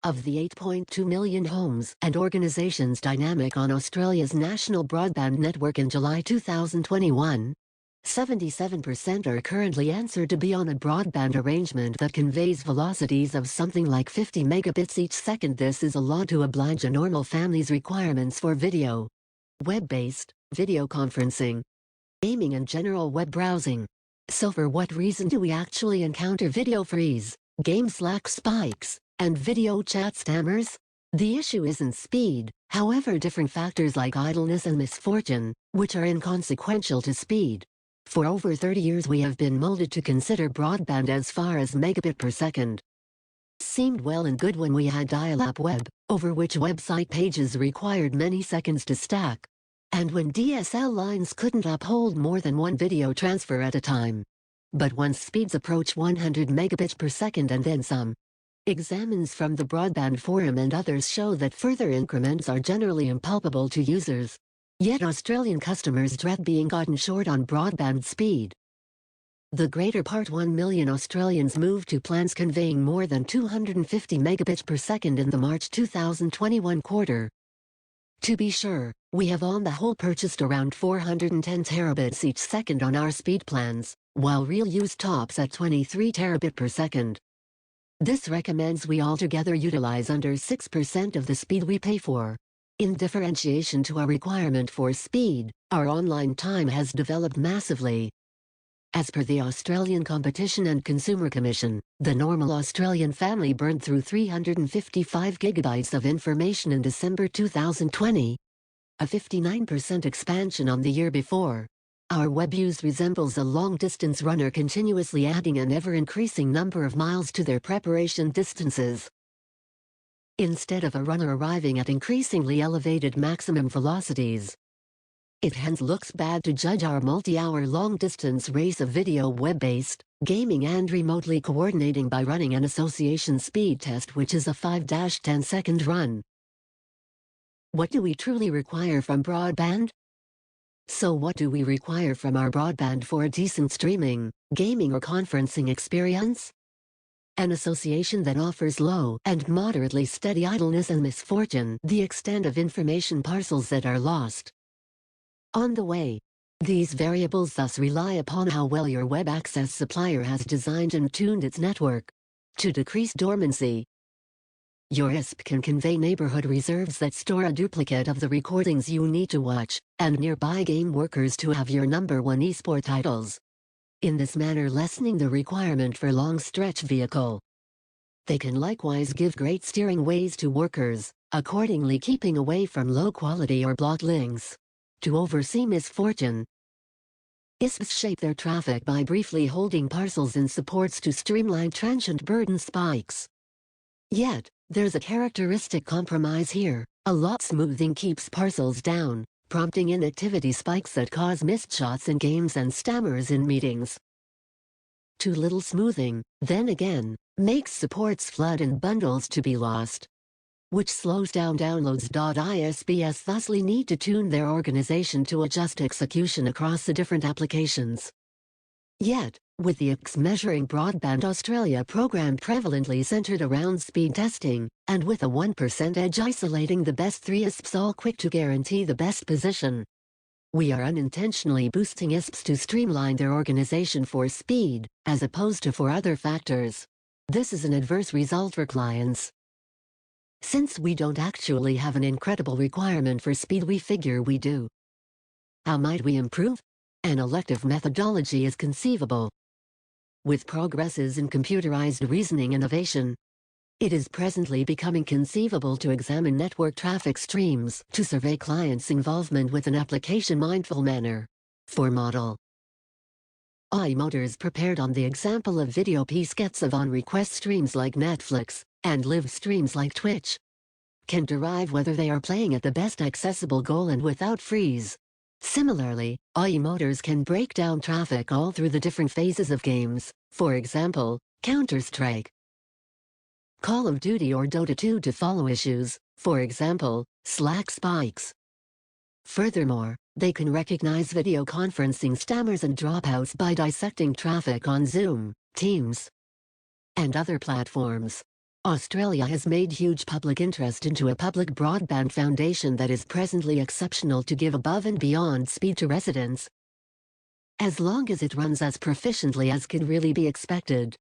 Of the 8.2 million homes and organizations dynamic on Australia's national broadband network in July 2021, 77% are currently answered to be on a broadband arrangement that conveys velocities of something like 50 megabits each second. This is a lot to oblige a normal family's requirements for video, web-based, video conferencing, gaming and general web browsing. So for what reason do we actually encounter video freeze, game slack spikes, and video chat stammers? The issue isn't speed, however different factors like idleness and misfortune, which are inconsequential to speed. For over 30 years we have been molded to consider broadband as far as megabit per second. Seemed well and good when we had dial-up web, over which website pages required many seconds to stack. And when DSL lines couldn't uphold more than one video transfer at a time. But once speeds approach 100 megabits per second and then some, examines from the Broadband Forum and others show that further increments are generally impalpable to users. Yet Australian customers dread being gotten short on broadband speed. The greater part 1 million Australians moved to plans conveying more than 250 megabits per second in the March 2021 quarter. To be sure, we have on the whole purchased around 410 terabits each second on our speed plans, while real use tops at 23 terabit per second. This recommends we altogether utilize under 6% of the speed we pay for. In differentiation to our requirement for speed, our online time has developed massively. As per the Australian Competition and Consumer Commission, the normal Australian family burned through 355 gigabytes of information in December 2020, a 59% expansion on the year before. Our web use resembles a long-distance runner continuously adding an ever-increasing number of miles to their preparation distances. Instead of a runner arriving at increasingly elevated maximum velocities, it hence looks bad to judge our multi-hour long-distance race of video web-based, gaming and remotely coordinating by running an association speed test which is a 5-10 second run. What do we truly require from broadband? So what do we require from our broadband for a decent streaming, gaming or conferencing experience? An association that offers low and moderately steady idleness and misfortune, the extent of information parcels that are lost on the way. These variables thus rely upon how well your web access supplier has designed and tuned its network to decrease dormancy. Your ISP can convey neighborhood reserves that store a duplicate of the recordings you need to watch, and nearby game workers to have your #1 esport titles. In this manner lessening the requirement for long-stretch vehicle. They can likewise give great steering ways to workers, accordingly keeping away from low-quality or blocked links. To oversee misfortune, ISPs shape their traffic by briefly holding parcels in supports to streamline transient burden spikes. Yet, there's a characteristic compromise here. A lot smoothing keeps parcels down, prompting inactivity spikes that cause missed shots in games and stammers in meetings. Too little smoothing, then again, makes supports flood and bundles to be lost, which slows down downloads. ISPs thusly need to tune their organization to adjust execution across the different applications. Yet, with the ICS Measuring Broadband Australia program prevalently centered around speed testing, and with a 1% edge isolating the best 3 ISPs all quick to guarantee the best position, we are unintentionally boosting ISPs to streamline their organization for speed, as opposed to for other factors. This is an adverse result for clients. Since we don't actually have an incredible requirement for speed, we figure we do. How might we improve? An elective methodology is conceivable. With progresses in computerized reasoning innovation, it is presently becoming conceivable to examine network traffic streams to survey clients' involvement with an application-mindful manner.For model. AI motors prepared on the example of video piece gets of on-request streams like Netflix, and live streams like Twitch, can derive whether they are playing at the best accessible goal and without freeze. Similarly, AI motors can break down traffic all through the different phases of games, for example, CounterStrike, Call of Duty or Dota 2 to follow issues, for example, Slack spikes. Furthermore, they can recognize video conferencing stammers and dropouts by dissecting traffic on Zoom, Teams, and other platforms. Australia has made huge public interest into a public broadband foundation that is presently exceptional to give above and beyond speed to residents, as long as it runs as proficiently as can really be expected.